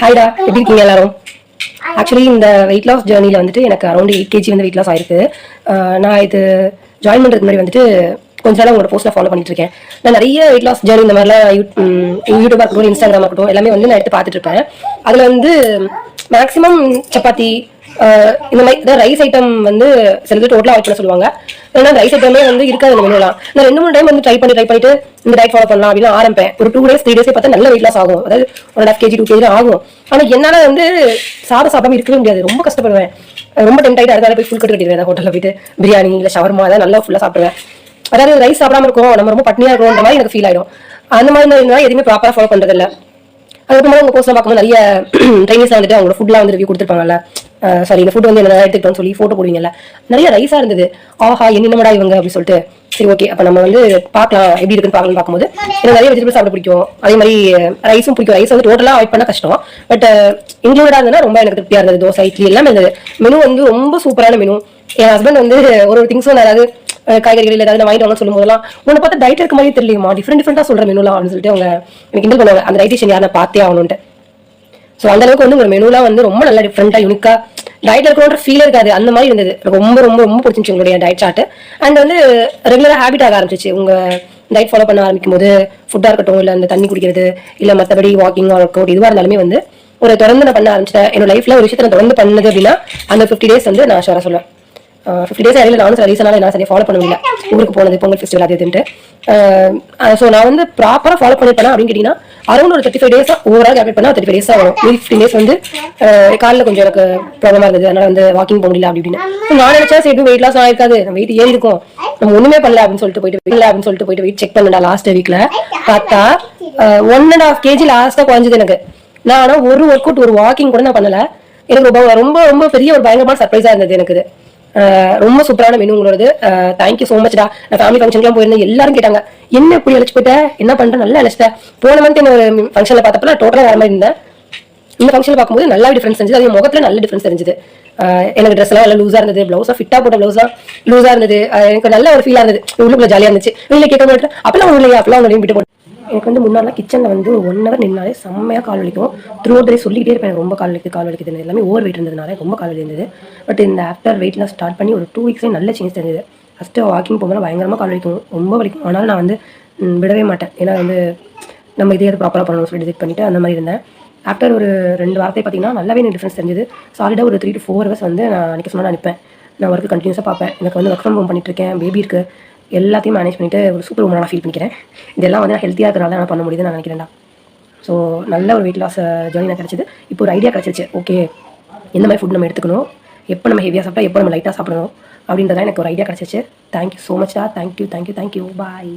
ஹாய்டா, எப்படி இருக்கீங்க எல்லாரும்? ஆக்சுவலி இந்த வெயிட் லாஸ் ஜேர்னியில் வந்துட்டு எனக்கு அரௌண்ட் 8 kg வந்து வெயிட் லாஸ் ஆயிருக்கு. நான் இது ஜாயின் பண்ணுறதுக்கு முன்னாடி வந்துட்டு கொஞ்ச நாள் உங்களோட போஸ்ட்டில் ஃபாலோ பண்ணிட்டு இருக்கேன். நான் நிறைய வெயிட் லாஸ் ஜேர்னி இந்த மாதிரிலாம் யூடியூபாக இருக்கட்டும், இன்ஸ்டாகிராமாக இருக்கட்டும் எல்லாமே வந்து நான் எடுத்து பார்த்துட்டு இருப்பேன். அதில் வந்து மேக்ஸிமம் சப்பாத்தி இந்த மாதிரி ரைஸ் ஐட்டம் வந்து சிலது டோட்டலாக அவாய்ட் பண்ண சொல்லுவாங்க. ஏன்னா ரைஸ் ஐட்டமே வந்து இருக்காது இந்த மெனுலாம். நான் 2-3 டைம் வந்து ட்ரை பண்ணிட்டு இந்த டயட் ஃபாலோ பண்ணலாம் அப்படின்னு ஆரம்பிப்பேன். ஒரு 2 days 3 days பார்த்தா நல்ல வெயிட் லாஸ் ஆகும். அதாவது 1.5 kg 2 kg ஆகும். ஆனால் என்னால் வந்து சாப்பிடாம இருக்கவே முடியாது. ரொம்ப கஷ்டப்படுவேன். ரொம்ப டெம்ட் ஆகிட்டு அதுக்காக போய் ஃபுல் கட்டு கட்டிடுவேன். ஹோட்டலில் போயிட்டு பிரியாணி இல்லை ஷவர்மா அதான் நல்லா ஃபுல்லாக சாப்பிடுவேன். அதாவது ரைஸ் சாப்பிடாம இருக்கும், நம்ம ரொம்ப பட்னியாக இருக்கும்ன்ற மாதிரி எனக்கு ஃபீல் ஆயிடும். அந்த மாதிரி இருந்தால் எதுவுமே ப்ராப்பராக ஃபாலோ பண்ணுறதில்ல. அதுக்கப்புறமா உங்க கோர்ஸ்லாம் பார்க்கும்போது நிறைய ட்ரைனிங்ஸ் வந்துட்டு அவங்களோட ஃபுட்லாம் வந்து ரிவ்யூ கொடுத்துருப்பாங்கல்ல. சாரி, இந்த ஃபுட் வந்து என்ன எடுத்துக்கிட்டோம்னு சொல்லி ஃபோட்டோ போடுவீங்கல்ல, நிறைய ரைஸாக இருந்தது. ஆஹா என்னடா இவங்க அப்படின்னு சொல்லிட்டு சரி ஓகே அப்போ நம்ம வந்து பார்க்கலாம் எப்படி இருக்குன்னு பார்க்கும்போது எனக்கு நிறைய வெஜிடபிள்ஸ் சாப்பிட பிடிக்கும். அதே மாதிரி ரைஸும் பிடிக்கும். ரைஸ் வந்து டோட்டலாக அவாய்ட் பண்ண கஷ்டம். பட் இன்க்ளூடாக இருந்ததுன்னா ரொம்ப எனக்கு திருப்தியாக இருந்தது. தோசை இட்லி எல்லாமே இருந்தது. மெனு வந்து ரொம்ப சூப்பரான மெனு. என் ஹஸ்பண்ட் வந்து ஒரு திங்ஸும் அதாவது காய்கறிகள் ஏதாவது வாங்கிட்டு வாங்க சொல்லும் போதெல்லாம் உன்னை பார்த்தா டயட் இருக்க மாதிரி தெரியலையுமா, டிஃப்ரெண்டாக சொல்கிற மெனுலாம் அப்படின்னு சொல்லிட்டு அவங்க எனக்கு கிண்டல் பண்ணுவாங்க. அந்த டயட்டிஷியன் யாரை பார்த்தே ஆகணும்ட்டு. ஸோ அந்த அளவுக்கு வந்து ஒரு மெனுலாம் வந்து ரொம்ப நல்லா டிஃப்ரெண்டாக யூனிக்காக டயட்ல இருக்கணுன்ற ஃபீல் இருக்காது. அந்த மாதிரி இருந்தது. ரொம்ப ரொம்ப ரொம்ப பிடிச்சிருந்துச்சு உங்களுடைய டயட் சார்ட். அண்ட் வந்து ரெகுலராக ஹேபிட் ஆக ஆரம்பிச்சிச்சு. உங்க டயட் ஃபாலோ பண்ண ஆரம்பிக்கும் போது ஃபுட்டாக இருக்கட்டும், இல்லை அந்த தண்ணி குடிக்கிறது, இல்லை மற்றபடி வாக்கிங் ஒர்க் அவுட் இதுவாக இருந்தாலுமே வந்து ஒரு தொடர்ந்து நான் பண்ண ஆரம்பிச்சிட்டேன். என்னோட லைஃப்ல ஒரு விஷயத்தை நான் தொடர்ந்து பண்ணது அப்படின்னா அந்த 50 days வந்து நான் ஷோராக சொல்லுவேன். 50 days இடையில நானும் சில ரீசனால என்ன சரியாக ஃபாலோ பண்ண முடியல. ஊருக்கு போனது, பொங்கல் ஃபெஸ்டிவல் அது இதுன்ட்டு. ஸோ நான் வந்து ப்ராப்பராக ஃபாலோ பண்ணிப்பேன் அப்படின்னு கேட்டீங்கன்னா அரௌண்ட் ஒரு 35 days ஓவரால் கேல்குலேட் பண்ணால் 35 days வரும். 15 days வந்து காலில் கொஞ்சம் எனக்கு ப்ராப்ளமாக இருந்தது. அதனால வந்து வாக்கிங் போக முடியல அப்படின்னு. நான் நினைச்சா சரி வெயிட் லாஸ் ஆயிருக்காது, வெயிட் ஏறி இருக்கும், நம்ம ஒண்ணுமே பண்ணல அப்படின்னு சொல்லிட்டு போயிட்டு வெயிட் செக் பண்ணா லாஸ்ட் வீக்ல பார்த்தா 1.5 kg லாஸ்டா குறைஞ்சது எனக்கு. நான் ஆனால் ஒரு ஒர்க் அவுட் ஒரு வாக்கிங் கூட நான் பண்ணல. எனக்கு ரொம்ப ரொம்ப பெரிய ஒரு பயங்கரமான சர்ப்ரைஸா இருந்தது எனக்கு. ரொம்ப சூப்பரான மெனு உங்களோடது. தேங்க்யூ சோ மச்டா. நான் ஃபேமிலி ஃபங்க்ஷன்லாம் போயிருந்தேன். எல்லாரும் கேட்டாங்க என்ன இப்படி அழைச்சு போயிட்ட, என்ன பண்ற, நல்லா அழைச்சிட்ட. போன மந்த் என்ன ஒரு ஃபங்க்ஷன்ல பார்த்தப்ப டோட்டலா வேற மாதிரி இருந்தேன். இந்த ஃபங்க்ஷன்ல பார்க்கும்போது நல்லா டிஃபரன்ஸ் தெரிஞ்சது. அது முகத்துல நல்ல டிஃபரன்ஸ் தெரிஞ்சது. எனக்கு ட்ரெஸ் எல்லாம் லூஸா இருந்தது, பிளவுஸா ஃபிட்டா போட்ட பிளவுஸா லூஸா இருந்தது. எனக்கு நல்ல ஒரு ஃபீலா இருந்தது. உள்ளுக்குள்ள ஜாலியா இருந்துச்சு. வெளியில கேட்க மாட்டேன் அப்பெல்லாம் ஒன்றும் இல்லையா, அப்பெல்லாம் ஒன்று விட்டு போட்டு எனக்கு வந்து முன்னாடி கிச்சனில் வந்து 1 hour நின்னாலே செம்மையாக கால் வலிக்கும். த்ரூ அவுட் டே சொல்லிக்கிட்டே இருப்பேன் எனக்கு ரொம்ப கால் வலிக்குது எல்லாமே ஓவர் வெயிட் இருந்ததுனால ரொம்ப கால் வலி இருந்தது. பட் இந்த ஆஃப்டர் வெயிட்லாம் ஸ்டார்ட் பண்ணி ஒரு 2 weeks நல்ல சேஞ்ச் தெரிஞ்சது. ஃபஸ்ட்டு வாக்கிங் போகும்போது பயங்கரமாக கால் வலிக்கும், ரொம்ப வலிக்கும். ஆனாலும் நான் வந்து விடவே மாட்டேன். ஏன்னா வந்து நம்ம இதே ப்ராப்பராக பண்ணணும் சொல்லி டிசைட் பண்ணிவிட்டு அந்த மாதிரி இருந்தேன். ஆஃப்டர் ஒரு 2 வாரத்தை பார்த்தீங்கன்னா நல்லாவே எனக்கு டிஃப்ரென்ஸ் தெரிஞ்சது. சாலிடாக ஒரு 3 to 4 hours வந்து நான் அன்றைக்கி சொன்னால் நினைப்பேன். நான் ஒர்க்கு கண்டினியூஸாக பார்ப்பேன். எனக்கு வந்து ஒர்க் ஃப்ரம் ஹோம் பண்ணிட்டு இருக்கேன், பேபி இருக்குது, எல்லாத்தையும் மேனேஜ் பண்ணிட்டு ஒரு சூப்பர் உமனாக ஃபீல் பண்ணிக்கிறேன். இதெல்லாம் வந்து நான் ஹெல்த்தியாக இருக்கிறனால நான் பண்ண முடியுதுன்னு நான் நினைக்கிறேன்டா. ஸோ நல்ல ஒரு வெயிட் லாஸ் ஜர்னி நான் கிடச்சிது. இப்போ ஒரு ஐடியா கிடச்சிருச்சு. ஓகே எந்த மாதிரி ஃபுட் நம்ம எடுத்துக்கணும், எப்போ நம்ம ஹெவியாக சாப்பிட்டா எப்போ நம்ம லைட்டாக சாப்பிடணும் அப்படின்றதான் எனக்கு ஒரு ஐடியா கிடச்சிச்சு. தேங்க்யூ ஸோ மச்டா. தேங்க்யூ. பாய்.